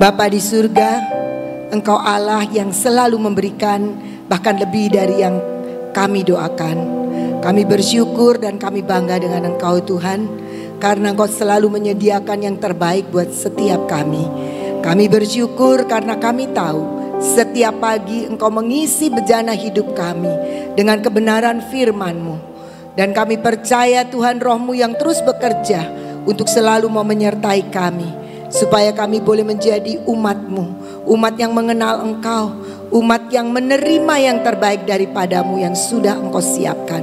Bapa di surga, Engkau Allah yang selalu memberikan bahkan lebih dari yang kami doakan. Kami bersyukur dan kami bangga dengan Engkau Tuhan, karena Engkau selalu menyediakan yang terbaik buat setiap kami. Kami bersyukur karena kami tahu setiap pagi Engkau mengisi bejana hidup kami dengan kebenaran firman-Mu. Dan kami percaya Tuhan, Roh-Mu yang terus bekerja untuk selalu mau menyertai kami, supaya kami boleh menjadi umat-Mu, umat yang mengenal Engkau, umat yang menerima yang terbaik daripadamu yang sudah Engkau siapkan.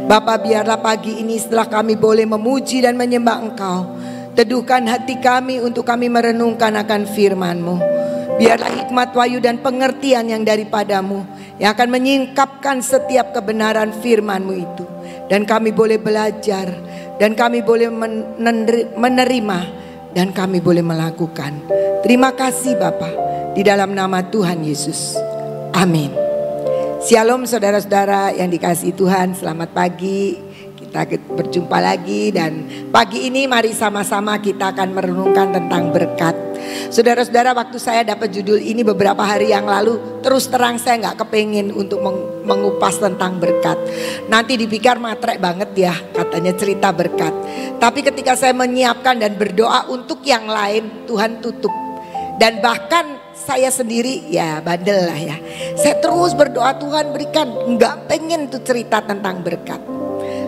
Bapa, biarlah pagi ini setelah kami boleh memuji dan menyembah Engkau, teduhkan hati kami untuk kami merenungkan akan firman-Mu. Biarlah hikmat, wahyu dan pengertian yang daripadamu yang akan menyingkapkan setiap kebenaran firman-Mu itu. Dan kami boleh belajar, dan kami boleh menerima, dan kami boleh melakukan. Terima kasih Bapa, di dalam nama Tuhan Yesus. Amin. Shalom saudara-saudara yang dikasihi Tuhan, selamat pagi. Kita berjumpa lagi, dan pagi ini mari sama-sama kita akan merenungkan tentang berkat. Saudara-saudara, waktu saya dapat judul ini beberapa hari yang lalu, terus terang saya nggak kepengin untuk mengupas tentang berkat. Nanti dipikir matre banget ya katanya cerita berkat. Tapi ketika saya menyiapkan dan berdoa untuk yang lain, Tuhan tutup. Dan bahkan saya sendiri ya bandel lah ya, saya terus berdoa, Tuhan berikan, nggak pengen tuh cerita tentang berkat.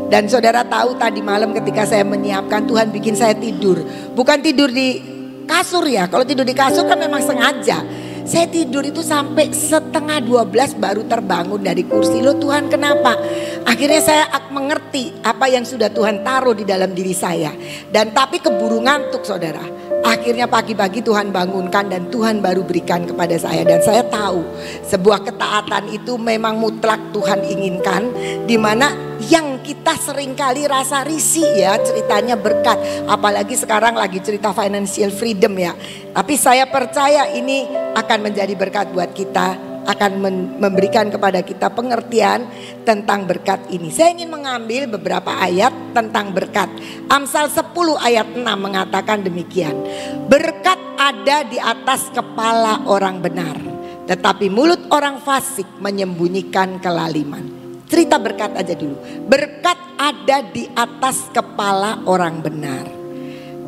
Dan saudara tahu tadi malam ketika saya menyiapkan, Tuhan bikin saya tidur. Bukan tidur di kasur ya, kalau tidur di kasur kan memang sengaja. Saya tidur itu sampai 11:30 baru terbangun dari kursi. Loh Tuhan, kenapa? Akhirnya saya mengerti apa yang sudah Tuhan taruh di dalam diri saya. Dan tapi keburu ngantuk saudara. Akhirnya pagi-pagi Tuhan bangunkan dan Tuhan baru berikan kepada saya. Dan saya tahu sebuah ketaatan itu memang mutlak Tuhan inginkan. Dimana yang kita seringkali rasa risih ya ceritanya berkat. Apalagi sekarang lagi cerita financial freedom ya. Tapi saya percaya ini akan menjadi berkat buat kita. Akan memberikan kepada kita pengertian tentang berkat ini. Saya ingin mengambil beberapa ayat tentang berkat. Amsal 10 ayat 6 mengatakan demikian. Berkat ada di atas kepala orang benar, tetapi mulut orang fasik menyembunyikan kelaliman. Cerita berkat aja dulu. Berkat ada di atas kepala orang benar.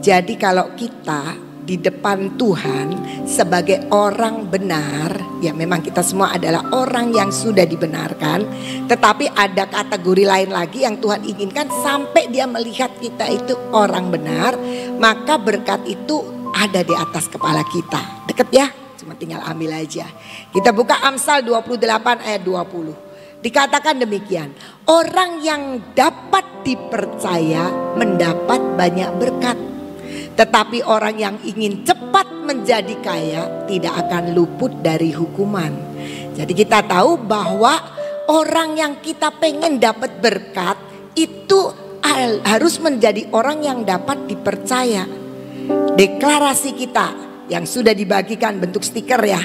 Jadi kalau kita di depan Tuhan sebagai orang benar, ya memang kita semua adalah orang yang sudah dibenarkan. Tetapi ada kategori lain lagi yang Tuhan inginkan sampai dia melihat kita itu orang benar. Maka berkat itu ada di atas kepala kita. Deket ya, cuma tinggal ambil aja. Kita buka Amsal 28 ayat 20. Dikatakan demikian, orang yang dapat dipercaya mendapat banyak berkat. Tetapi orang yang ingin cepat menjadi kaya tidak akan luput dari hukuman. Jadi kita tahu bahwa orang yang kita pengen dapat berkat itu harus menjadi orang yang dapat dipercaya. Deklarasi kita yang sudah dibagikan bentuk stiker ya.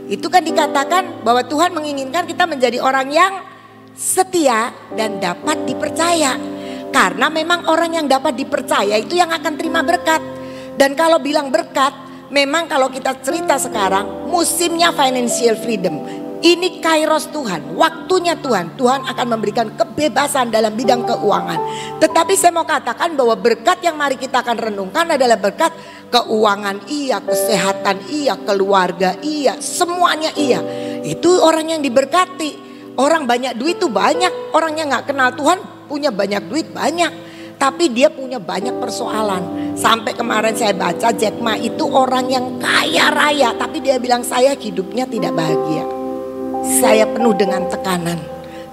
Itu kan dikatakan bahwa Tuhan menginginkan kita menjadi orang yang setia dan dapat dipercaya. Karena memang orang yang dapat dipercaya itu yang akan terima berkat. Dan kalau bilang berkat, memang kalau kita cerita sekarang musimnya financial freedom. Ini kairos Tuhan, waktunya Tuhan. Tuhan akan memberikan kebebasan dalam bidang keuangan. Tetapi saya mau katakan bahwa berkat yang mari kita akan renungkan adalah berkat keuangan iya, kesehatan iya, keluarga iya, semuanya iya. Itu orang yang diberkati. Orang banyak duit tuh banyak, orang yang gak kenal Tuhan punya banyak duit banyak, tapi dia punya banyak persoalan. Sampai kemarin saya baca Jack Ma itu orang yang kaya raya, tapi dia bilang saya hidupnya tidak bahagia. Saya penuh dengan tekanan,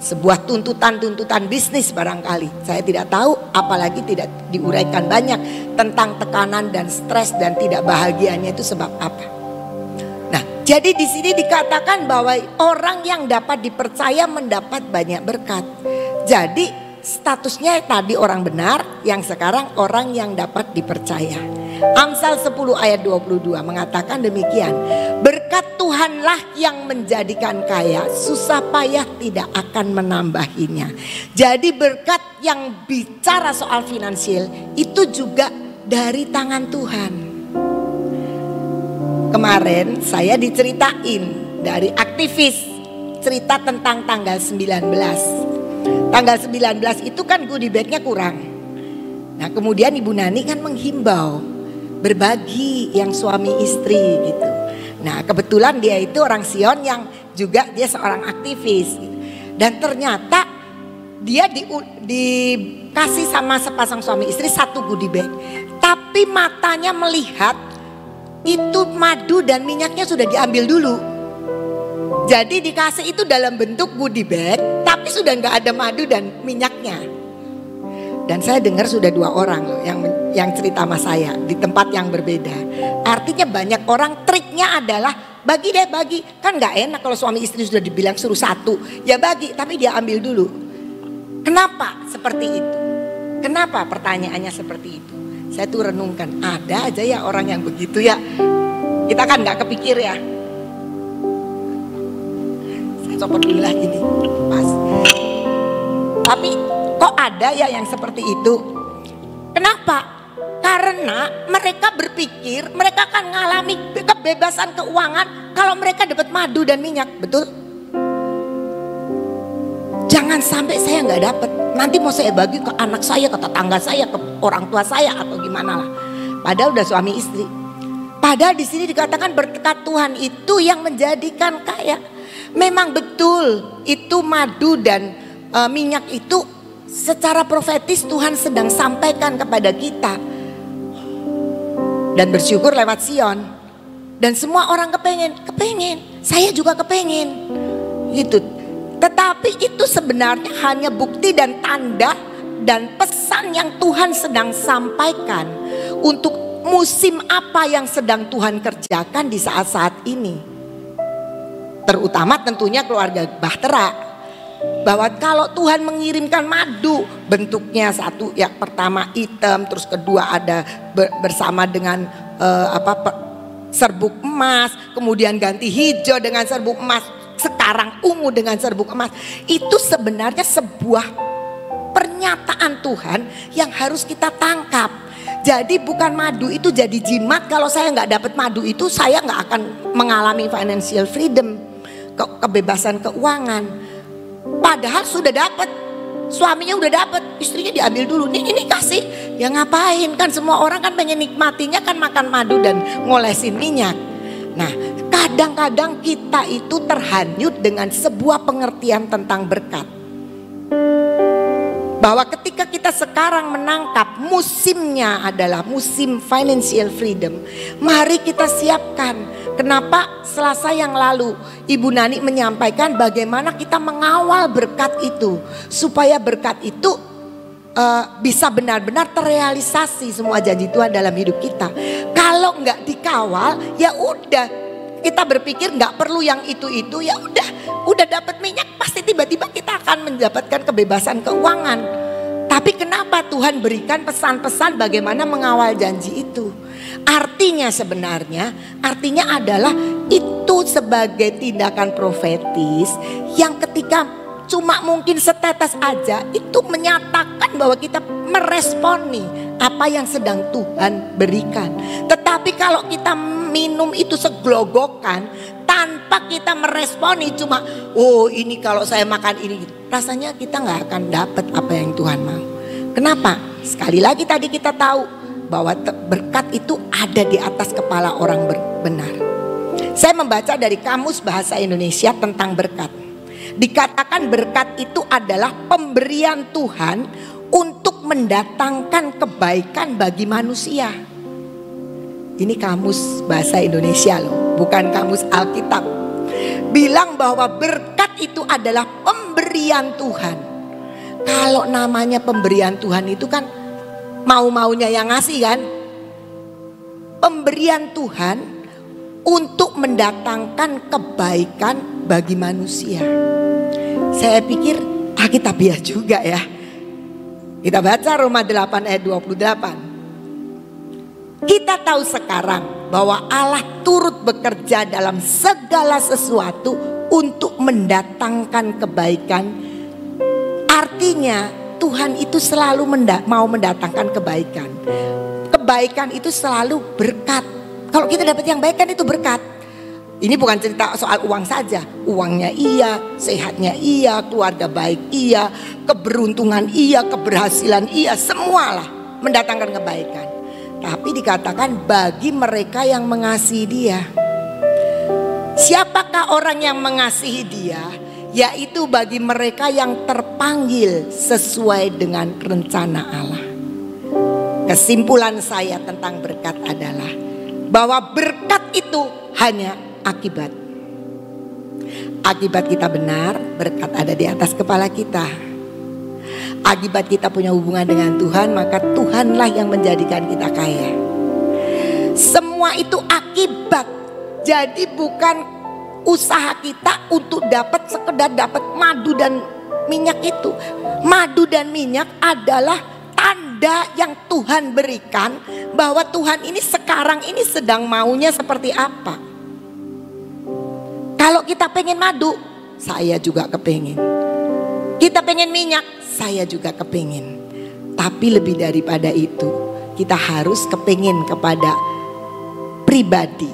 sebuah tuntutan bisnis barangkali. Saya tidak tahu, apalagi tidak diuraikan banyak tentang tekanan dan stres dan tidak bahagianya itu sebab apa. Nah, jadi di sini dikatakan bahwa orang yang dapat dipercaya mendapat banyak berkat. Jadi statusnya tadi orang benar, yang sekarang orang yang dapat dipercaya. Amsal 10 ayat 22 mengatakan demikian. Berkat Tuhanlah yang menjadikan kaya, susah payah tidak akan menambahinya. Jadi berkat yang bicara soal finansial itu juga dari tangan Tuhan. kemarin saya diceritain dari aktivis cerita tentang tanggal 19. Tanggal 19 itu kan goodie bagnya kurang. Nah kemudian Ibu Nani kan menghimbau berbagi yang suami istri gitu. Nah kebetulan dia itu orang Sion yang juga dia seorang aktivis gitu. Dan ternyata dia dikasih sama sepasang suami istri satu goodie bag. Tapi matanya melihat itu madu dan minyaknya sudah diambil dulu. Jadi dikasih itu dalam bentuk goodie bag, tapi sudah nggak ada madu dan minyaknya. Dan saya dengar sudah 2 orang loh yang cerita sama saya di tempat yang berbeda. Artinya banyak orang triknya adalah bagi deh bagi. Kan nggak enak kalau suami istri sudah dibilang suruh satu, ya bagi, tapi dia ambil dulu. Kenapa seperti itu? Kenapa pertanyaannya seperti itu? Saya tuh renungkan, ada aja ya orang yang begitu ya. Kita kan nggak kepikir ya. Saya copot dulu lah gini, pas. Tapi kok ada ya yang seperti itu? Kenapa? Karena mereka berpikir mereka akan mengalami kebebasan keuangan kalau mereka dapat madu dan minyak, betul? Jangan sampai saya nggak dapat. Nanti mau saya bagi ke anak saya, ke tetangga saya, ke orang tua saya atau gimana lah. Padahal udah suami istri. Padahal di sini dikatakan berkat Tuhan itu yang menjadikan kaya. Memang betul itu madu dan minyak itu secara profetis Tuhan sedang sampaikan kepada kita. Dan bersyukur lewat Sion. Dan semua orang kepengen. Saya juga kepengen. Gitu. Tetapi itu sebenarnya hanya bukti dan tanda dan pesan yang Tuhan sedang sampaikan untuk musim apa yang sedang Tuhan kerjakan di saat-saat ini. Terutama tentunya keluarga Bahtera. Bahwa kalau Tuhan mengirimkan madu, bentuknya satu, yang pertama hitam, terus kedua ada bersama dengan serbuk emas, kemudian ganti hijau dengan serbuk emas, sekarang ungu dengan serbuk emas. Itu sebenarnya sebuah pernyataan Tuhan yang harus kita tangkap. Jadi bukan madu itu jadi jimat. Kalau saya nggak dapat madu itu, saya nggak akan mengalami financial freedom, kebebasan keuangan. Padahal sudah dapat, suaminya udah dapat, istrinya diambil dulu. Ini kasih, ya ngapain? Kan semua orang kan pengen nikmatinya kan makan madu dan ngolesin minyak. Nah, kadang-kadang kita itu terhanyut dengan sebuah pengertian tentang berkat. Bahwa ketika kita sekarang menangkap musimnya adalah musim financial freedom, mari kita siapkan. Kenapa Selasa yang lalu Ibu Nani menyampaikan bagaimana kita mengawal berkat itu, supaya berkat itu bisa benar-benar terrealisasi semua janji Tuhan dalam hidup kita. Kalau nggak dikawal, ya udah kita berpikir nggak perlu yang itu ya udah dapat minyak pasti tiba-tiba kita akan mendapatkan kebebasan keuangan. Tapi kenapa Tuhan berikan pesan-pesan bagaimana mengawal janji itu? Artinya adalah itu sebagai tindakan profetis yang ketika cuma mungkin setetes aja itu menyatakan bahwa kita meresponi apa yang sedang Tuhan berikan. Tetapi kalau kita minum itu seglogokan tanpa kita meresponi, cuma oh ini kalau saya makan ini, rasanya kita nggak akan dapat apa yang Tuhan mau. Kenapa? Sekali lagi tadi kita tahu bahwa berkat itu ada di atas kepala orang benar. Saya membaca dari Kamus Bahasa Indonesia tentang berkat. Dikatakan berkat itu adalah pemberian Tuhan untuk mendatangkan kebaikan bagi manusia. Ini Kamus Bahasa Indonesia loh, bukan Kamus Alkitab. Bilang bahwa berkat itu adalah pemberian Tuhan. Kalau namanya pemberian Tuhan itu kan mau-maunya yang ngasih kan. Pemberian Tuhan untuk mendatangkan kebaikan bagi manusia. Saya pikir Alkitabiah juga ya. Kita baca Roma 8 ayat 28. Kita tahu sekarang bahwa Allah turut bekerja dalam segala sesuatu untuk mendatangkan kebaikan. Artinya Tuhan itu selalu mau mendatangkan kebaikan. Kebaikan itu selalu berkat. Kalau kita dapat yang baik kan itu berkat. Ini bukan cerita soal uang saja. Uangnya iya, sehatnya iya, keluarga baik iya, keberuntungan iya, keberhasilan iya, semualah mendatangkan kebaikan. Tapi dikatakan bagi mereka yang mengasihi dia. Siapakah orang yang mengasihi dia? Yaitu bagi mereka yang terpanggil sesuai dengan rencana Allah. Kesimpulan saya tentang berkat adalah bahwa berkat itu hanya akibat. Akibat kita benar, berkat ada di atas kepala kita. Akibat kita punya hubungan dengan Tuhan, maka Tuhanlah yang menjadikan kita kaya. Semua itu akibat. Jadi bukan usaha kita untuk sekedar dapat madu dan minyak itu. Madu dan minyak adalah tanda yang Tuhan berikan bahwa Tuhan ini sekarang ini sedang maunya seperti apa. Kalau kita pengen madu, saya juga kepengen. Kita pengen minyak, saya juga kepengen. Tapi lebih daripada itu, kita harus kepengen kepada pribadi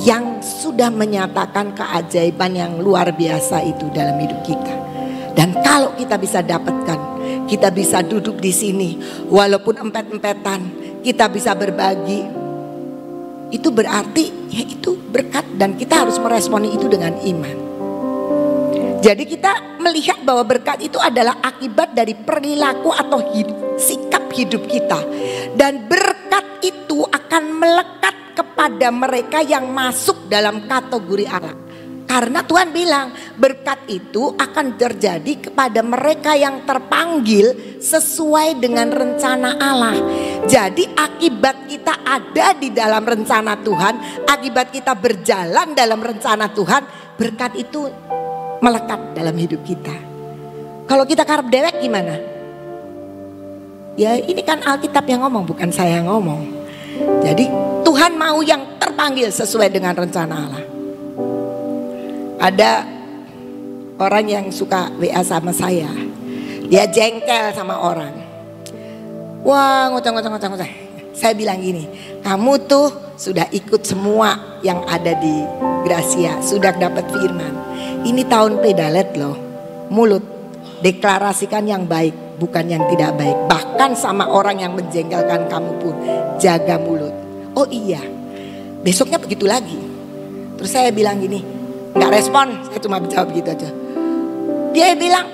yang sudah menyatakan keajaiban yang luar biasa itu dalam hidup kita. Dan kalau kita bisa dapatkan, kita bisa duduk di sini walaupun empet-empetan, kita bisa berbagi. Itu berarti ya itu berkat dan kita harus meresponi itu dengan iman. Jadi kita melihat bahwa berkat itu adalah akibat dari perilaku atau sikap hidup kita. Dan berkat itu akan melekat kepada mereka yang masuk dalam kategori Allah. Karena Tuhan bilang berkat itu akan terjadi kepada mereka yang terpanggil sesuai dengan rencana Allah. Jadi akibat kita ada di dalam rencana Tuhan, akibat kita berjalan dalam rencana Tuhan, berkat itu melekat dalam hidup kita. Kalau kita karep dewek gimana? Ya ini kan Alkitab yang ngomong, bukan saya yang ngomong. Jadi Tuhan mau yang terpanggil sesuai dengan rencana Allah. Ada orang yang suka WA sama saya. Dia jengkel sama orang. Wah ngoceh. Saya bilang gini, kamu tuh sudah ikut semua yang ada di Gracia, sudah dapat firman. Ini tahun pedalet loh. Mulut, deklarasikan yang baik, bukan yang tidak baik. Bahkan sama orang yang menjengkelkan kamu pun, jaga mulut. Oh iya, besoknya begitu lagi. Terus saya bilang gini, nggak respon, saya cuma jawab gitu aja. Dia bilang,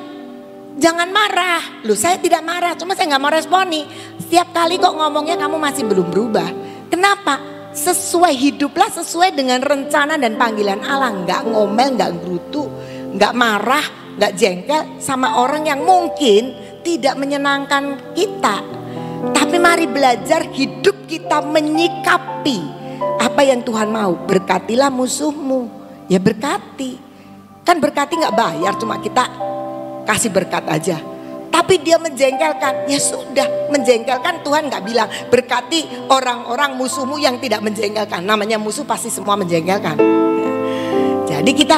jangan marah. Loh saya tidak marah, cuma saya nggak mau responi. Setiap kali kok ngomongnya kamu masih belum berubah. Kenapa? Hiduplah sesuai dengan rencana dan panggilan Allah. Nggak ngomel, nggak gerutu, nggak marah, nggak jengkel sama orang yang mungkin tidak menyenangkan kita. Tapi mari belajar hidup kita menyikapi apa yang Tuhan mau. Berkatilah musuhmu. Ya berkati. Kan berkati gak bayar, cuma kita kasih berkat aja. Tapi dia menjengkelkan, ya sudah menjengkelkan. Tuhan gak bilang berkati orang-orang musuhmu yang tidak menjengkelkan. Namanya musuh pasti semua menjengkelkan. Jadi kita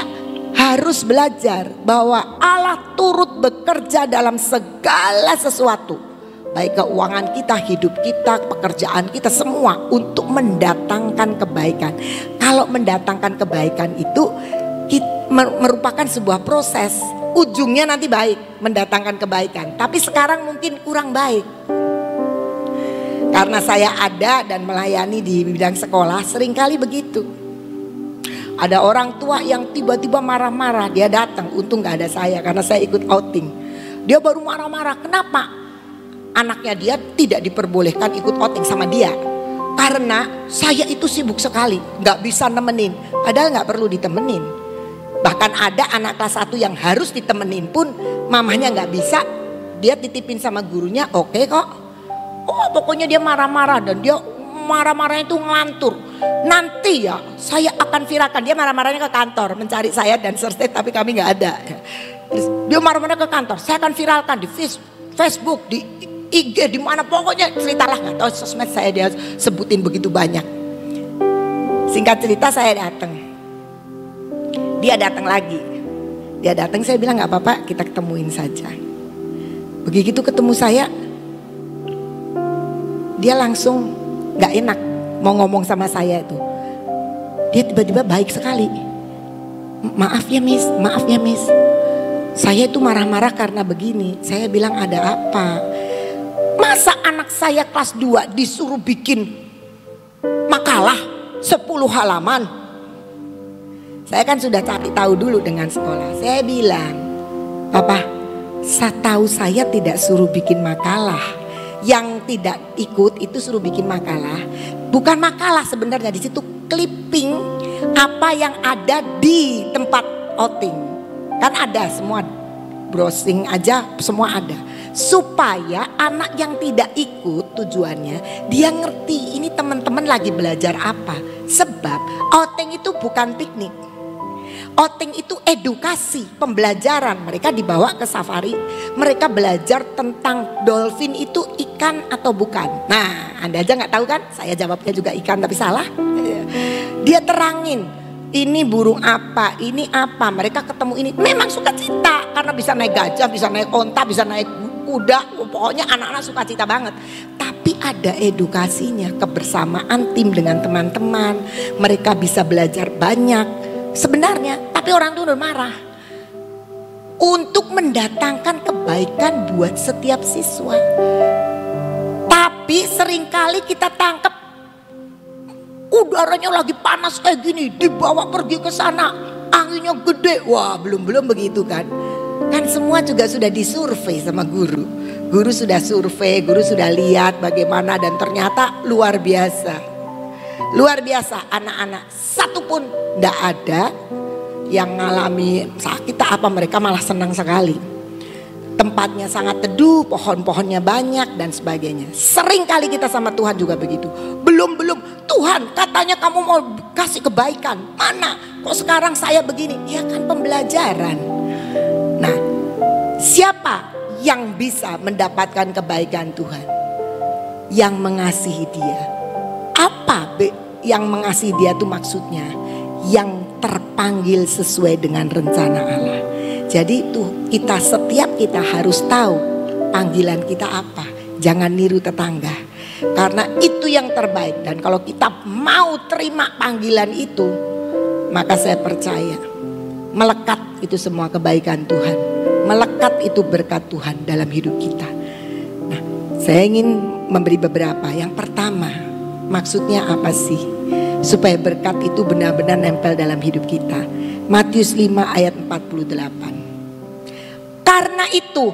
harus belajar bahwa Allah turut bekerja dalam segala sesuatu. Baik keuangan kita, hidup kita, pekerjaan kita, semua untuk mendatangkan kebaikan. Kalau mendatangkan kebaikan itu merupakan sebuah proses. Ujungnya nanti baik, mendatangkan kebaikan. Tapi sekarang mungkin kurang baik. Karena saya ada dan melayani di bidang sekolah, seringkali begitu. Ada orang tua yang tiba-tiba marah-marah, dia datang. Untung gak ada saya karena saya ikut outing. Dia baru marah-marah, kenapa? Anaknya dia tidak diperbolehkan ikut outing sama dia. Karena saya itu sibuk sekali, gak bisa nemenin. Padahal gak perlu ditemenin. Bahkan ada anak kelas 1 yang harus ditemenin pun mamanya gak bisa. Dia titipin sama gurunya, oke kok. Oh pokoknya dia marah-marah dan dia marah-marahnya itu ngelantur. Nanti ya saya akan viralkan. Dia marah-marahnya ke kantor mencari saya dan seterusnya, tapi kami gak ada. Terus dia marah-marah ke kantor, saya akan viralkan di Facebook, di IG, di mana pokoknya ceritalah, nggak tahu sosmed saya dia sebutin begitu banyak. Singkat cerita saya datang, dia datang lagi, dia datang saya bilang nggak apa-apa kita ketemuin saja. Begitu ketemu saya, dia langsung nggak enak mau ngomong sama saya itu. Dia tiba-tiba baik sekali. Maaf ya Miss, maaf ya Miss. Saya itu marah-marah karena begini. Saya bilang ada apa? Masa anak saya kelas 2 disuruh bikin makalah 10 halaman? Saya kan sudah cari tahu dulu dengan sekolah. Saya bilang, Papa, setahu saya tidak suruh bikin makalah. Yang tidak ikut itu suruh bikin makalah. Bukan makalah sebenarnya, di situ clipping apa yang ada di tempat outing. Kan ada semua, browsing aja semua ada. Supaya anak yang tidak ikut tujuannya dia ngerti ini teman-teman lagi belajar apa. Sebab outing itu bukan piknik. Outing itu edukasi, pembelajaran. Mereka dibawa ke safari, mereka belajar tentang dolphin itu ikan atau bukan. Nah, Anda aja nggak tahu kan? Saya jawabnya juga ikan tapi salah. Dia terangin, ini burung apa, ini apa. Mereka ketemu ini, memang sukacita karena bisa naik gajah, bisa naik onta, bisa naik kuda. Pokoknya anak-anak sukacita banget. Tapi ada edukasinya, kebersamaan tim dengan teman-teman. Mereka bisa belajar banyak. Sebenarnya, tapi orang tua marah. Untuk mendatangkan kebaikan buat setiap siswa. Tapi seringkali kita tangkap udaranya lagi panas kayak gini, dibawa pergi ke sana, anginnya gede. Wah, belum begitu kan. Kan semua juga sudah disurvei sama guru. Guru sudah survei, guru sudah lihat bagaimana dan ternyata luar biasa. Luar biasa, anak-anak satu pun tidak ada yang ngalami sakit apa, mereka malah senang sekali. Tempatnya sangat teduh, pohon-pohonnya banyak dan sebagainya. Sering kali kita sama Tuhan juga begitu. Belum Tuhan katanya kamu mau kasih kebaikan. Mana? Kok sekarang saya begini? Ya kan pembelajaran. Nah, siapa yang bisa mendapatkan kebaikan Tuhan? Yang mengasihi Dia. Apa yang mengasihi Dia itu maksudnya? Yang terpanggil sesuai dengan rencana Allah. Jadi tuh setiap kita harus tahu panggilan kita apa. Jangan niru tetangga. Karena itu yang terbaik. Dan kalau kita mau terima panggilan itu, maka saya percaya melekat itu semua kebaikan Tuhan. Melekat itu berkat Tuhan dalam hidup kita. Nah, saya ingin memberi beberapa. Yang pertama, maksudnya apa sih? Supaya berkat itu benar-benar nempel dalam hidup kita. Matius 5 ayat 48. Karena itu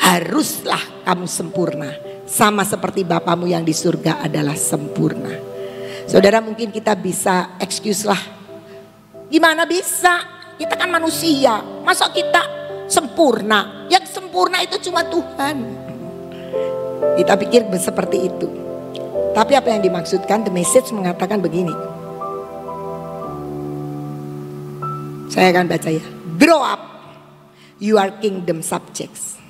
haruslah kamu sempurna. Sama seperti Bapamu yang di surga adalah sempurna. Saudara, mungkin kita bisa excuse lah. Gimana bisa? Kita kan manusia. Masa kita sempurna? Yang sempurna itu cuma Tuhan. Kita pikir seperti itu. Tapi apa yang dimaksudkan? The message mengatakan begini. Saya akan baca ya. Grow up, you are kingdom subjects.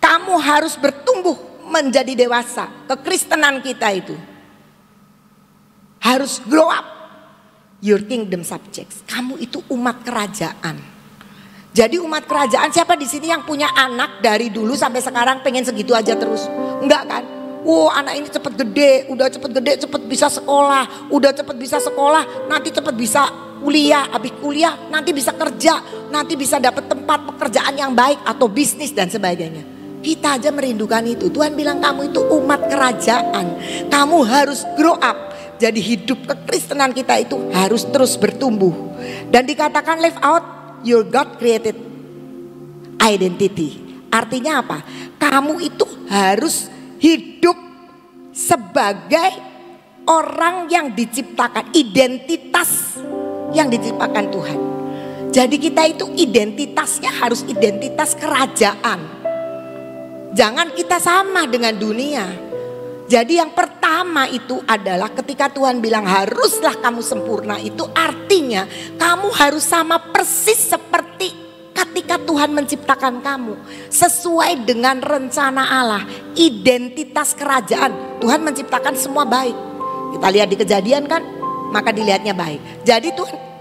Kamu harus bertumbuh menjadi dewasa. Kekristenan kita itu harus grow up, your kingdom subjects. Kamu itu umat kerajaan. Jadi umat kerajaan, siapa di sini yang punya anak dari dulu sampai sekarang pengen segitu aja terus? Enggak kan? Anak ini cepet gede, udah cepet gede, cepet bisa sekolah, udah cepet bisa sekolah, nanti cepet bisa kuliah, habis kuliah nanti bisa kerja, nanti bisa dapat tempat pekerjaan yang baik atau bisnis dan sebagainya. Kita aja merindukan itu. Tuhan bilang kamu itu umat kerajaan, kamu harus grow up. Jadi hidup kekristenan kita itu harus terus bertumbuh. Dan dikatakan live out your God created identity. Artinya apa? Kamu itu harus hidup sebagai orang yang diciptakan, identitas yang diciptakan Tuhan. Jadi kita itu identitasnya harus identitas kerajaan. Jangan kita sama dengan dunia. Jadi yang pertama itu adalah ketika Tuhan bilang haruslah kamu sempurna, itu artinya kamu harus sama persis seperti ketika Tuhan menciptakan kamu. Sesuai dengan rencana Allah, identitas kerajaan. Tuhan menciptakan semua baik. Kita lihat di Kejadian kan, maka dilihatnya baik. Jadi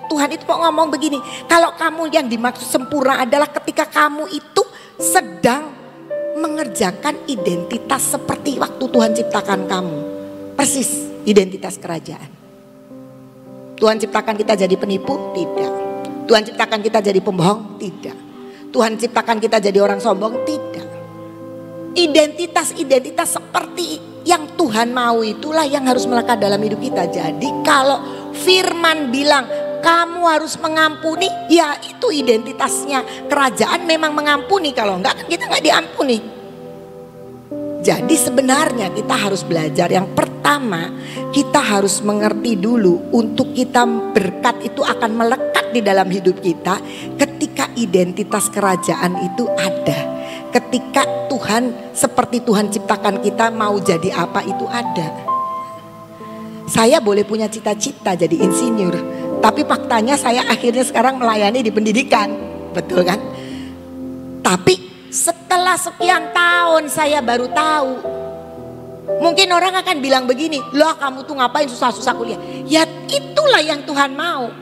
Tuhan itu mau ngomong begini, kalau kamu yang dimaksud sempurna adalah ketika kamu itu sedang mengerjakan identitas seperti waktu Tuhan ciptakan kamu. Persis. identitas kerajaan. Tuhan ciptakan kita jadi penipu? Tidak. Tuhan ciptakan kita jadi pembohong? Tidak. Tuhan ciptakan kita jadi orang sombong? Tidak. Identitas-identitas seperti yang Tuhan mau itulah yang harus melekat dalam hidup kita. Jadi kalau firman bilang kamu harus mengampuni, ya itu identitasnya kerajaan, memang mengampuni. Kalau enggak kan kita enggak diampuni. Jadi sebenarnya kita harus belajar. Yang pertama, kita harus mengerti dulu untuk kita berkat itu akan melekat di dalam hidup kita ketika identitas kerajaan itu ada. Ketika Tuhan seperti Tuhan ciptakan kita mau jadi apa itu ada. Saya boleh punya cita-cita jadi insinyur, tapi faktanya saya akhirnya sekarang melayani di pendidikan. Betul kan? Tapi setelah sekian tahun saya baru tahu. Mungkin orang akan bilang begini, loh kamu tuh ngapain susah-susah kuliah? Ya itulah yang Tuhan mau.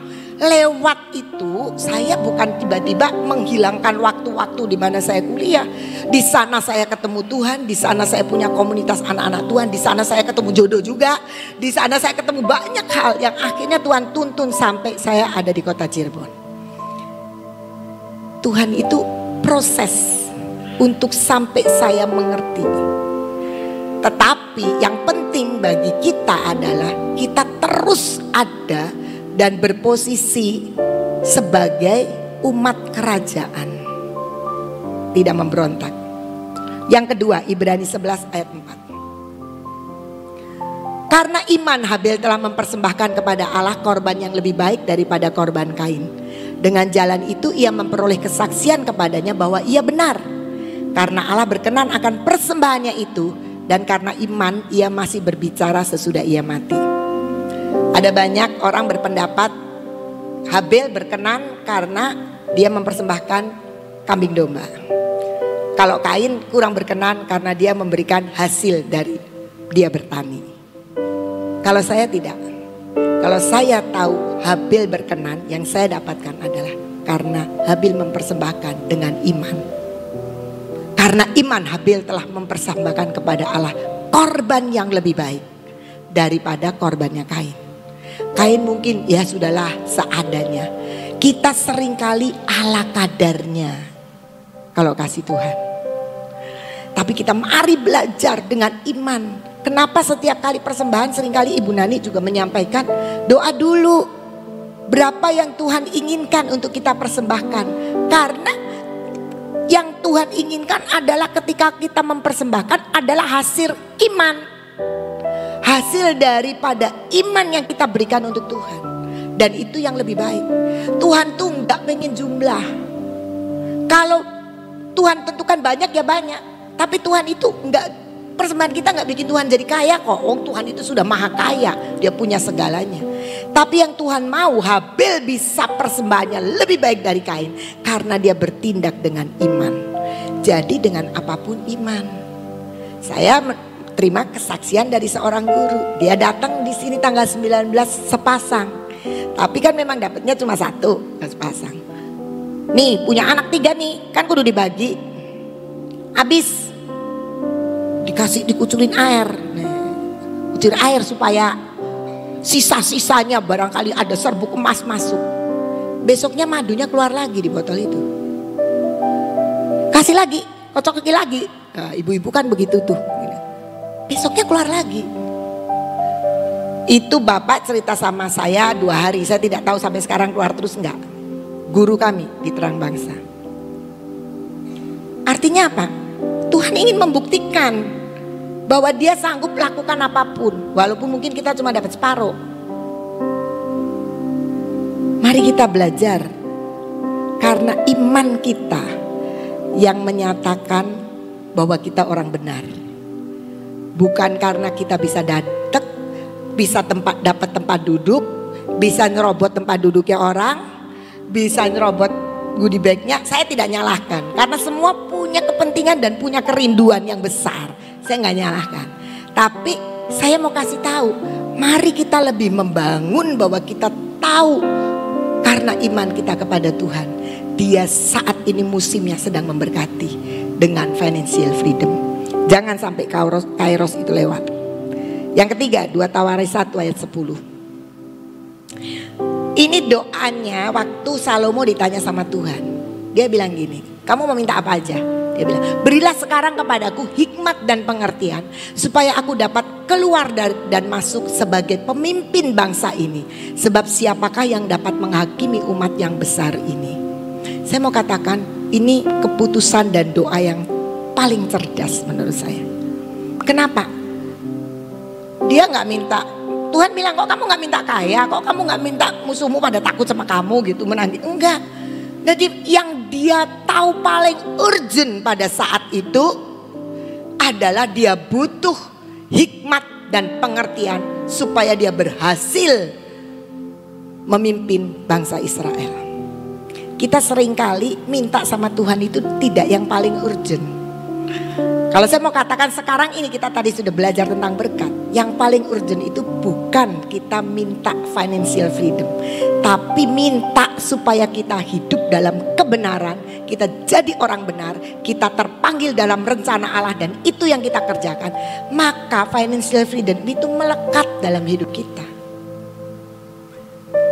Lewat itu saya bukan tiba-tiba menghilangkan waktu-waktu di mana saya kuliah. Di sana saya ketemu Tuhan, di sana saya punya komunitas anak-anak Tuhan, di sana saya ketemu jodoh juga, di sana saya ketemu banyak hal yang akhirnya Tuhan tuntun sampai saya ada di kota Cirebon. Tuhan itu proses untuk sampai saya mengerti. Tetapi yang penting bagi kita adalah kita terus ada dan berposisi sebagai umat kerajaan, tidak memberontak. Yang kedua, Ibrani 11 ayat 4. Karena iman Habel telah mempersembahkan kepada Allah korban yang lebih baik daripada korban Kain. Dengan jalan itu ia memperoleh kesaksian kepadanya bahwa ia benar. Karena Allah berkenan akan persembahannya itu, dan karena iman ia masih berbicara sesudah ia mati. Ada banyak orang berpendapat Habel berkenan karena dia mempersembahkan kambing domba. Kalau Kain kurang berkenan karena dia memberikan hasil dari dia bertani. Kalau saya tidak. Kalau saya tahu Habel berkenan, yang saya dapatkan adalah karena Habel mempersembahkan dengan iman. Karena iman Habel telah mempersembahkan kepada Allah korban yang lebih baik daripada korbannya Kain. Kain mungkin ya sudahlah seadanya. Kita seringkali ala kadarnya kalau kasih Tuhan. Tapi kita mari belajar dengan iman. Kenapa setiap kali persembahan seringkali Ibu Nani juga menyampaikan doa dulu. Berapa yang Tuhan inginkan untuk kita persembahkan. Karena yang Tuhan inginkan adalah ketika kita mempersembahkan adalah hasil iman. Hasil daripada iman yang kita berikan untuk Tuhan. Dan itu yang lebih baik. Tuhan tuh gak pengen jumlah. Kalau Tuhan tentukan banyak ya banyak. Tapi Tuhan itu gak, persembahan kita gak bikin Tuhan jadi kaya kok. Tuhan itu sudah maha kaya. Dia punya segalanya. Tapi yang Tuhan mau, Habel bisa persembahannya lebih baik dari Kain. Karena dia bertindak dengan iman. Jadi dengan apapun iman. Saya terima kesaksian dari seorang guru. Dia datang di sini tanggal 19 sepasang. Tapi kan memang dapatnya cuma satu, sepasang. Nih punya anak 3 nih, kan kudu dibagi. Habis dikasih dikucurin air. Kucur air supaya sisa-sisanya barangkali ada serbuk emas masuk. Besoknya madunya keluar lagi di botol itu. Kasih lagi, kocok lagi. Nah, ibu-ibu kan begitu tuh. Besoknya keluar lagi. Itu bapak cerita sama saya 2 hari. Saya tidak tahu sampai sekarang keluar terus enggak. Guru kami di Terang Bangsa. Artinya apa? Tuhan ingin membuktikan bahwa dia sanggup lakukan apapun. Walaupun mungkin kita cuma dapat separuh. Mari kita belajar. Karena iman kita yang menyatakan bahwa kita orang benar. Bukan karena kita bisa datek, bisa dapat tempat duduk, bisa nyerobot tempat duduknya orang, bisa nyerobot goodie bagnya. Saya tidak nyalahkan karena semua punya kepentingan dan punya kerinduan yang besar. Saya nggak nyalahkan. Tapi saya mau kasih tahu, mari kita lebih membangun bahwa kita tahu karena iman kita kepada Tuhan. Dia saat ini musimnya sedang memberkati dengan financial freedom. Jangan sampai kairos itu lewat. Yang ketiga, 2 Tawaris 1 ayat 10. Ini doanya waktu Salomo ditanya sama Tuhan. Dia bilang gini, kamu mau minta apa aja? Dia bilang, berilah sekarang kepadaku hikmat dan pengertian supaya aku dapat keluar dan masuk sebagai pemimpin bangsa ini. Sebab siapakah yang dapat menghakimi umat yang besar ini? Saya mau katakan ini keputusan dan doa yang paling cerdas menurut saya. Kenapa? Dia gak minta, Tuhan bilang kok kamu gak minta kaya, kok kamu gak minta musuhmu pada takut sama kamu gitu menanti. Enggak. Jadi yang dia tahu paling urgent pada saat itu adalah dia butuh hikmat dan pengertian supaya dia berhasil memimpin bangsa Israel. Kita seringkali minta sama Tuhan itu tidak yang paling urgent. Kalau saya mau katakan sekarang ini kita tadi sudah belajar tentang berkat. Yang paling urgent itu bukan kita minta financial freedom, tapi minta supaya kita hidup dalam kebenaran, kita jadi orang benar, kita terpanggil dalam rencana Allah dan itu yang kita kerjakan. Maka financial freedom itu melekat dalam hidup kita.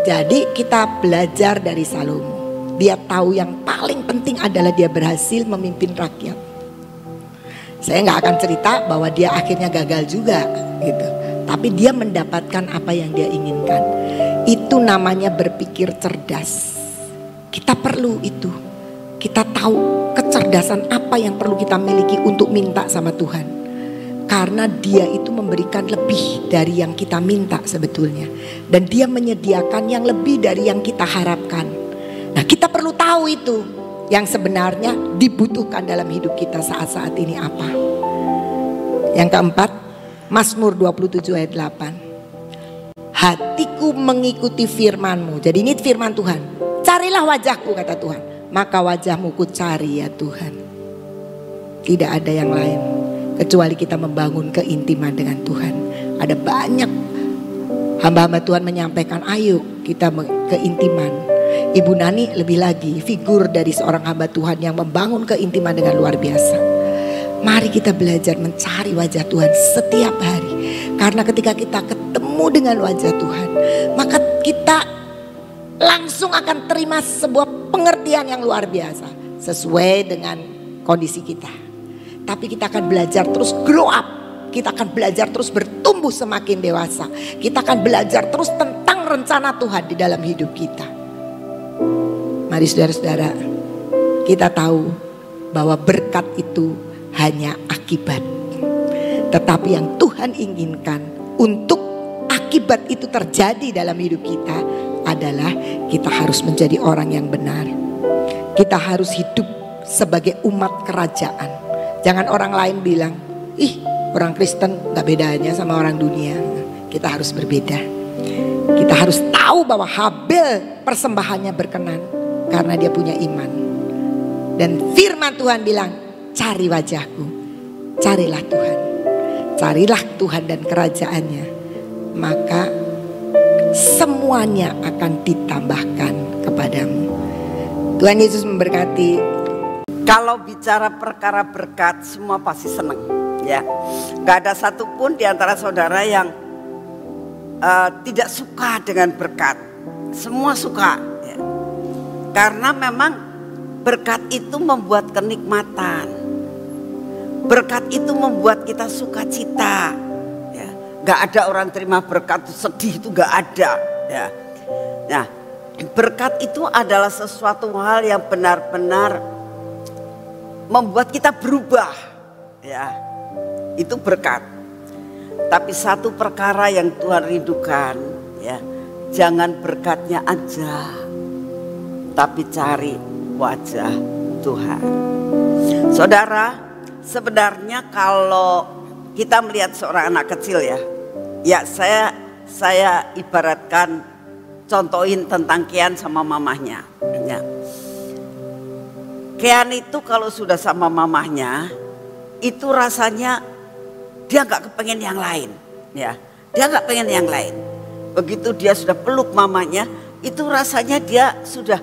Jadi kita belajar dari Salomo. Dia tahu yang paling penting adalah dia berhasil memimpin rakyat. Saya nggak akan cerita bahwa dia akhirnya gagal juga gitu. Tapi dia mendapatkan apa yang dia inginkan. Itu namanya berpikir cerdas. Kita perlu itu. Kita tahu kecerdasan apa yang perlu kita miliki untuk minta sama Tuhan. Karena dia itu memberikan lebih dari yang kita minta sebetulnya. Dan dia menyediakan yang lebih dari yang kita harapkan. Nah, kita perlu tahu itu. Yang sebenarnya dibutuhkan dalam hidup kita saat-saat ini apa. Yang keempat, Mazmur 27 ayat 8. Hatiku mengikuti firman-Mu. Jadi ini firman Tuhan. Carilah wajahku kata Tuhan. Maka wajah-Mu ku cari ya Tuhan. Tidak ada yang lain. Kecuali kita membangun keintiman dengan Tuhan. Ada banyak hamba-hamba Tuhan menyampaikan ayo kita keintiman. Ibu Nani lebih lagi figur dari seorang hamba Tuhan yang membangun keintiman dengan luar biasa. Mari kita belajar mencari wajah Tuhan setiap hari. Karena ketika kita ketemu dengan wajah Tuhan, maka kita langsung akan terima sebuah pengertian yang luar biasa sesuai dengan kondisi kita. Tapi kita akan belajar terus grow up. Kita akan belajar terus bertumbuh semakin dewasa. Kita akan belajar terus tentang rencana Tuhan di dalam hidup kita. Mari saudara-saudara, kita tahu bahwa berkat itu hanya akibat. Tetapi yang Tuhan inginkan untuk akibat itu terjadi dalam hidup kita adalah kita harus menjadi orang yang benar. Kita harus hidup sebagai umat kerajaan. Jangan orang lain bilang, ih orang Kristen gak bedanya sama orang dunia. Kita harus berbeda. Kita harus tahu bahwa Habel persembahannya berkenan karena dia punya iman. Dan firman Tuhan bilang, cari wajahku, carilah Tuhan. Carilah Tuhan dan kerajaannya. Maka semuanya akan ditambahkan kepadamu. Tuhan Yesus memberkati. Kalau bicara perkara berkat, semua pasti senang, ya. Gak ada satupun di antara saudara yang tidak suka dengan berkat. Semua suka, ya. Karena memang berkat itu membuat kenikmatan. Berkat itu membuat kita sukacita, ya. Gak ada orang terima berkat sedih, itu gak ada, ya. Nah, berkat itu adalah sesuatu hal yang benar-benar membuat kita berubah, ya. Itu berkat. Tapi satu perkara yang Tuhan rindukan, ya, jangan berkatnya aja, tapi cari wajah Tuhan. Saudara, sebenarnya kalau kita melihat seorang anak kecil, ya saya ibaratkan contohin tentang Kian sama mamahnya, ya. Kian itu kalau sudah sama mamahnya, itu rasanya dia gak kepengen yang lain, ya. Dia gak pengen yang lain. Begitu dia sudah peluk mamanya, itu rasanya dia sudah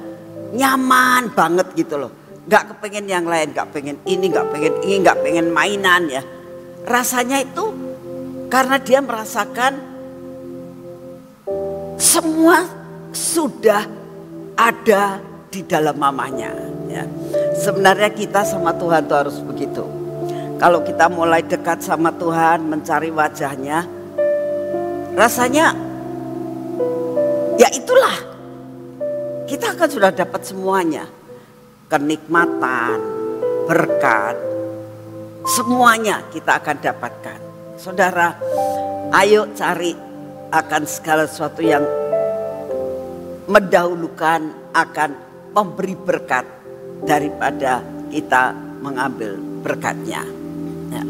nyaman banget gitu loh. Gak kepengen yang lain, gak pengen ini, gak pengen ini, gak pengen mainan, ya. Rasanya itu Karena dia merasakan semua sudah ada di dalam mamanya. Ya. Sebenarnya kita sama Tuhan tuh harus begitu. Kalau kita mulai dekat sama Tuhan, mencari wajahnya, rasanya ya itulah, kita akan sudah dapat semuanya. Kenikmatan, berkat, semuanya kita akan dapatkan. Saudara, ayo cari akan segala sesuatu yang mendahulukan akan memberi berkat daripada kita mengambil berkatnya. Ya.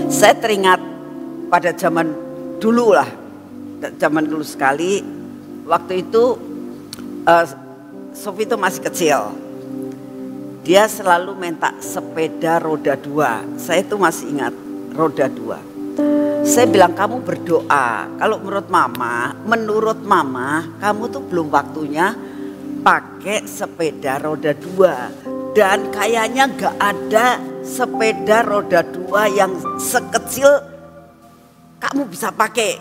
Saya teringat pada zaman dulu sekali, waktu itu Sofi itu masih kecil. Dia selalu minta sepeda roda 2. Saya itu masih ingat roda 2. Saya bilang, kamu berdoa. Kalau menurut mama, kamu tuh belum waktunya pakai sepeda roda 2. Dan kayaknya gak ada sepeda roda 2 yang sekecil kamu bisa pakai.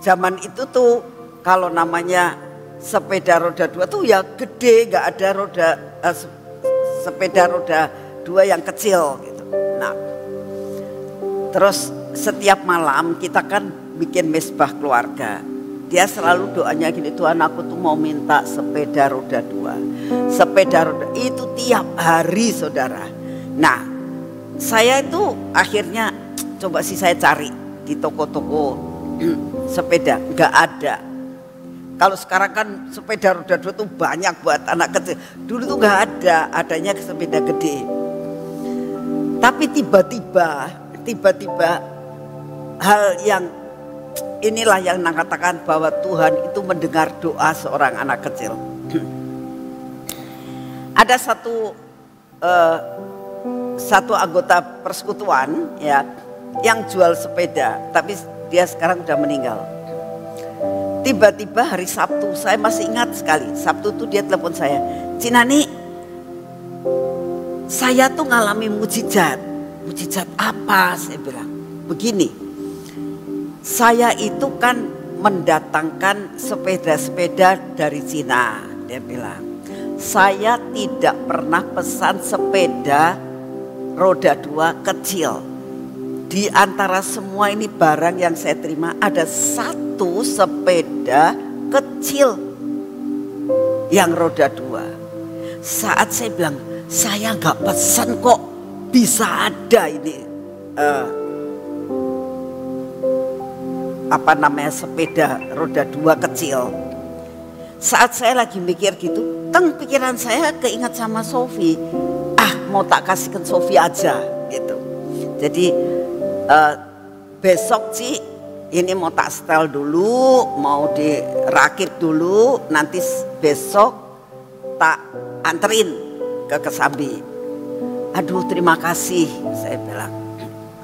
Zaman itu tuh kalau namanya sepeda roda 2 tuh ya gede, gak ada sepeda roda 2 yang kecil gitu. Nah, terus setiap malam kita kan bikin mesbah keluarga. Dia selalu doanya gini, Tuhan aku tuh mau minta sepeda roda 2. Sepeda roda itu tiap hari saudara. Nah, saya itu akhirnya coba sih saya cari di toko-toko sepeda, nggak ada. Kalau sekarang kan sepeda roda 2 tuh banyak buat anak kecil. Dulu tuh nggak ada, adanya sepeda gede. Tapi tiba-tiba hal yang inilah yang katakan bahwa Tuhan itu mendengar doa seorang anak kecil. Ada satu anggota persekutuan ya yang jual sepeda, tapi dia sekarang sudah meninggal. Tiba-tiba hari Sabtu, saya masih ingat sekali. Sabtu itu dia telepon saya, Cinani, saya tuh ngalami mujizat. Mujizat apa? Saya bilang, begini, saya itu kan mendatangkan sepeda-sepeda dari Cina. Dia bilang, saya tidak pernah pesan sepeda roda 2 kecil. Di antara semua ini barang yang saya terima ada satu sepeda kecil yang roda 2. Saat saya bilang, saya nggak pesan kok, bisa ada ini sepeda roda 2 kecil. Saat saya lagi mikir gitu, pikiran saya keingat sama Sofi. Mau tak kasihkan Sofi aja gitu. Jadi besok sih ini mau tak setel dulu, mau dirakit dulu, nanti besok tak anterin ke Kesambi. Aduh terima kasih, saya bilang.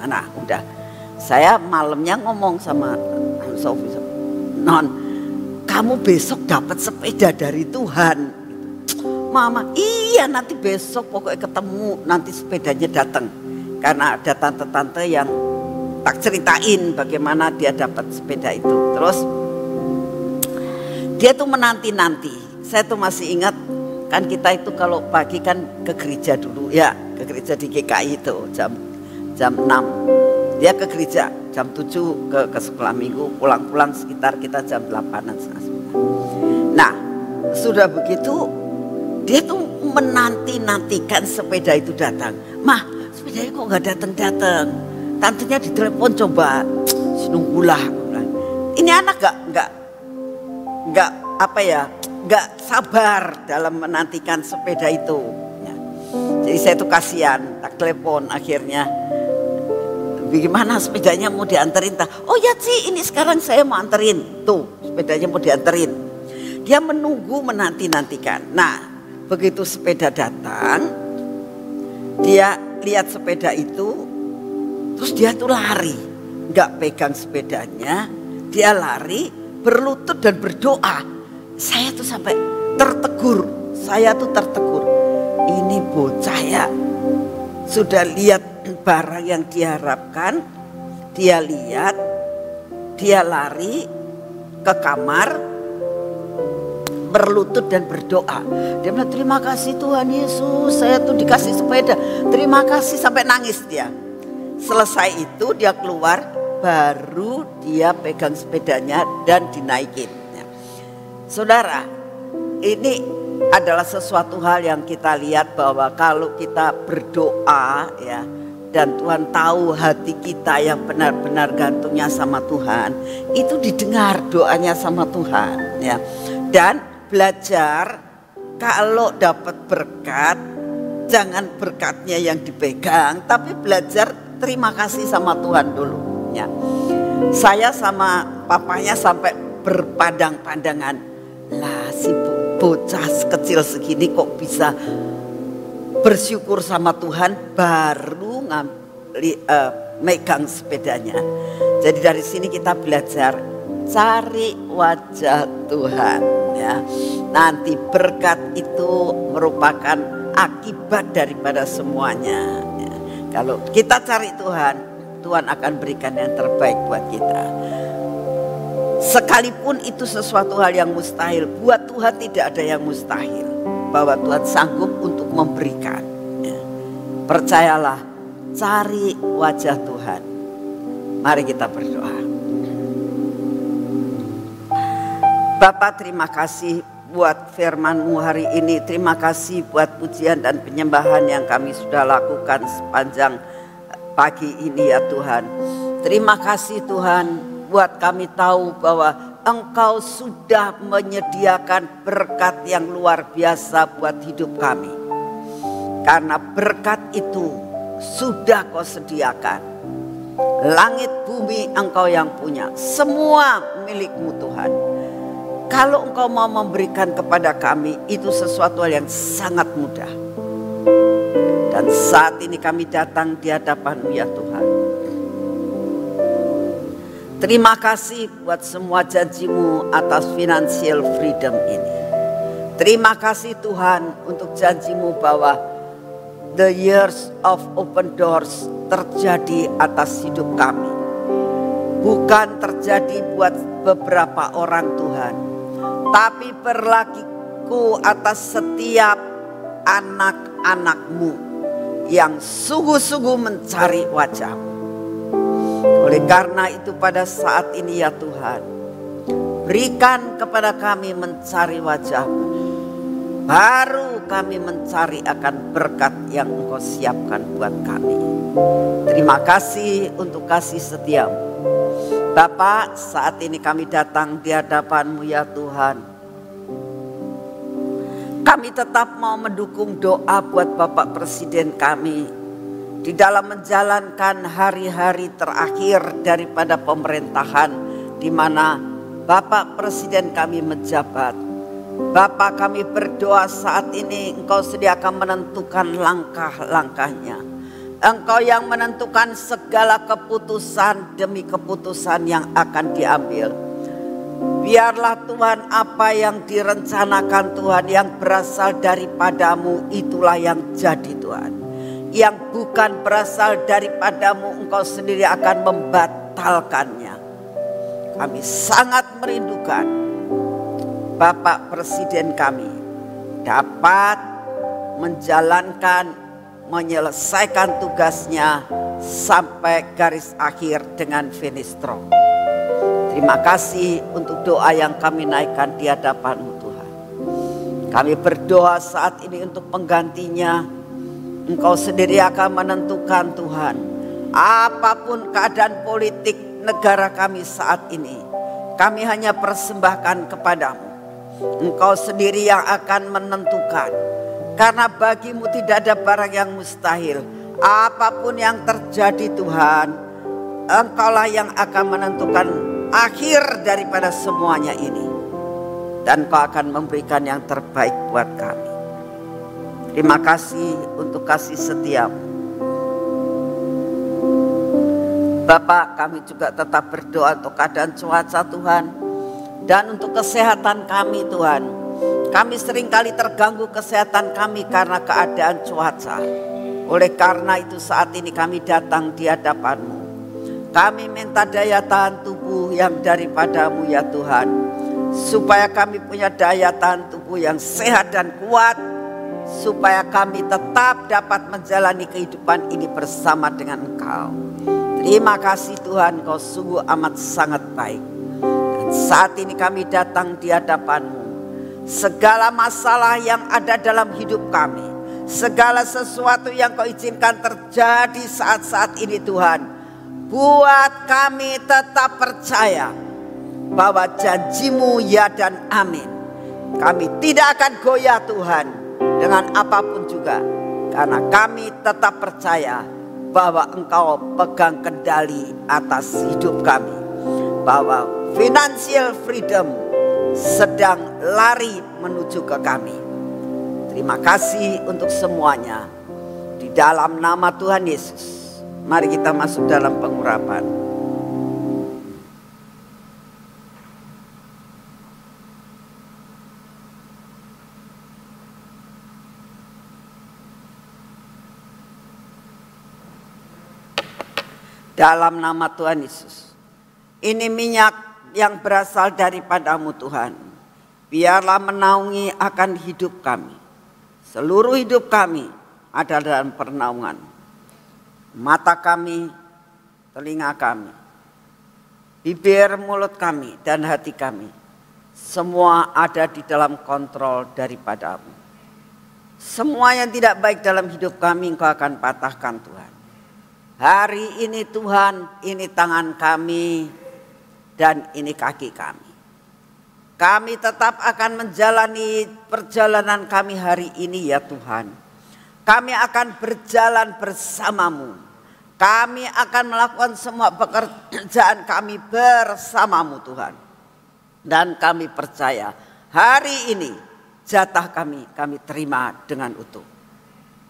Nah udah, saya malamnya ngomong sama Sofi, Non, kamu besok dapat sepeda dari Tuhan. Mama, iya nanti besok pokoknya ketemu, nanti sepedanya datang. Karena ada tante-tante yang tak ceritain bagaimana dia dapat sepeda itu. Terus dia tuh menanti-nanti. Saya tuh masih ingat, kan kita itu kalau pagi kan ke gereja dulu ya, ke gereja di GKI itu jam 6. Dia ke gereja jam 7 ke sekolah minggu, pulang-pulang sekitar kita jam 8-an. Nah, sudah begitu dia tuh menanti-nantikan sepeda itu datang. Mah, sepedanya kok nggak datang-datang? Tantenya ditelepon coba, nunggulah. Ini anak nggak sabar dalam menantikan sepeda itu. Ya. Jadi saya tuh kasihan, tak telepon akhirnya. Bagaimana sepedanya mau dianterin? Oh ya Ci, ini sekarang saya mau anterin. Tuh sepedanya mau dianterin. Dia menunggu menanti-nantikan. Nah begitu sepeda datang, dia lihat sepeda itu, terus dia tuh lari. Gak pegang sepedanya, dia lari berlutut dan berdoa. Saya tuh sampai tertegur. Ini bocah ya, sudah lihat barang yang diharapkan, Dia lihat, dia lari ke kamar, berlutut dan berdoa. Dia bilang, terima kasih Tuhan Yesus, saya tuh dikasih sepeda. Terima kasih, sampai nangis dia. Selesai itu dia keluar, baru dia pegang sepedanya dan dinaikin. Saudara, ini adalah sesuatu hal yang kita lihat bahwa kalau kita berdoa ya, dan Tuhan tahu hati kita yang benar-benar gantungnya sama Tuhan, itu didengar doanya sama Tuhan ya. Dan belajar kalau dapat berkat, jangan berkatnya yang dipegang, tapi belajar terima kasih sama Tuhan dulu ya. Saya sama papanya sampai berpandang-pandangan, lah si bocah kecil segini kok bisa bersyukur sama Tuhan baru megang sepedanya. Jadi dari sini kita belajar cari wajah Tuhan ya. Nanti berkat itu merupakan akibat daripada semuanya ya. Kalau kita cari Tuhan, Tuhan akan berikan yang terbaik buat kita. Sekalipun itu sesuatu hal yang mustahil, buat Tuhan tidak ada yang mustahil. Bahwa Tuhan sanggup untuk memberikan ya. Percayalah, cari wajah Tuhan. Mari kita berdoa. Bapa, terima kasih buat firman-Mu hari ini. Terima kasih buat pujian dan penyembahan yang kami sudah lakukan sepanjang pagi ini ya Tuhan. Terima kasih Tuhan buat kami tahu bahwa Engkau sudah menyediakan berkat yang luar biasa buat hidup kami. Karena berkat itu sudah Kau sediakan. Langit bumi Engkau yang punya, semua milik-Mu Tuhan. Kalau Engkau mau memberikan kepada kami, itu sesuatu yang sangat mudah. Dan saat ini kami datang di hadapan-Mu ya Tuhan. Terima kasih buat semua janji-Mu atas financial freedom ini. Terima kasih Tuhan untuk janji-Mu bahwa the years of open doors terjadi atas hidup kami. Bukan terjadi buat beberapa orang Tuhan, tapi berlaku atas setiap anak-anak-Mu yang sungguh-sungguh mencari wajah-Mu. Oleh karena itu pada saat ini ya Tuhan, berikan kepada kami mencari wajah-Mu. Baru kami mencari akan berkat yang Engkau siapkan buat kami. Terima kasih untuk kasih setia-Mu. Bapa, saat ini kami datang di hadapan-Mu ya Tuhan. Kami tetap mau mendukung doa buat Bapak Presiden kami di dalam menjalankan hari-hari terakhir daripada pemerintahan di mana Bapak Presiden kami menjabat. Bapak, kami berdoa saat ini Engkau sediakan menentukan langkah-langkahnya. Engkau yang menentukan segala keputusan demi keputusan yang akan diambil. Biarlah Tuhan apa yang direncanakan Tuhan yang berasal daripada-Mu itulah yang jadi Tuhan. Yang bukan berasal daripada-Mu Engkau sendiri akan membatalkannya. Kami sangat merindukan Bapak Presiden kami dapat menyelesaikan tugasnya sampai garis akhir dengan finish strong. Terima kasih untuk doa yang kami naikkan di hadapan-Mu Tuhan. Kami berdoa saat ini untuk penggantinya. Engkau sendiri akan menentukan Tuhan. Apapun keadaan politik negara kami saat ini, kami hanya persembahkan kepada-Mu. Engkau sendiri yang akan menentukan. Karena bagi-Mu tidak ada barang yang mustahil. Apapun yang terjadi Tuhan, Engkaulah yang akan menentukan akhir daripada semuanya ini. Dan Kau akan memberikan yang terbaik buat kami. Terima kasih untuk kasih setia-Mu. Bapak, kami juga tetap berdoa untuk keadaan cuaca Tuhan. Dan untuk kesehatan kami Tuhan. Kami seringkali terganggu kesehatan kami karena keadaan cuaca. Oleh karena itu saat ini kami datang di hadapan-Mu. Kami minta daya tahan tubuh yang daripada-Mu ya Tuhan, supaya kami punya daya tahan tubuh yang sehat dan kuat, supaya kami tetap dapat menjalani kehidupan ini bersama dengan Engkau. Terima kasih Tuhan, Engkau sungguh amat sangat baik. Dan saat ini kami datang di hadapan-Mu. Segala masalah yang ada dalam hidup kami, segala sesuatu yang Kau izinkan terjadi saat-saat ini Tuhan, buat kami tetap percaya bahwa janji-Mu ya dan amin. Kami tidak akan goyah Tuhan dengan apapun juga, karena kami tetap percaya bahwa Engkau pegang kendali atas hidup kami, bahwa financial freedom sedang lari menuju ke kami. Terima kasih untuk semuanya. Di dalam nama Tuhan Yesus, mari kita masuk dalam pengurapan. Dalam nama Tuhan Yesus, ini minyak yang berasal daripada-Mu Tuhan, biarlah menaungi akan hidup kami. Seluruh hidup kami ada dalam pernaungan. Mata kami, telinga kami, bibir, mulut kami, dan hati kami, semua ada di dalam kontrol daripada-Mu. Semua yang tidak baik dalam hidup kami Engkau akan patahkan Tuhan. Hari ini Tuhan, ini tangan kami dan ini kaki kami. Kami tetap akan menjalani perjalanan kami hari ini ya Tuhan. Kami akan berjalan bersama-Mu. Kami akan melakukan semua pekerjaan kami bersama-Mu Tuhan. Dan kami percaya hari ini jatah kami terima dengan utuh.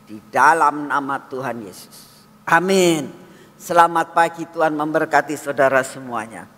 Di dalam nama Tuhan Yesus. Amin. Selamat pagi, Tuhan memberkati saudara semuanya.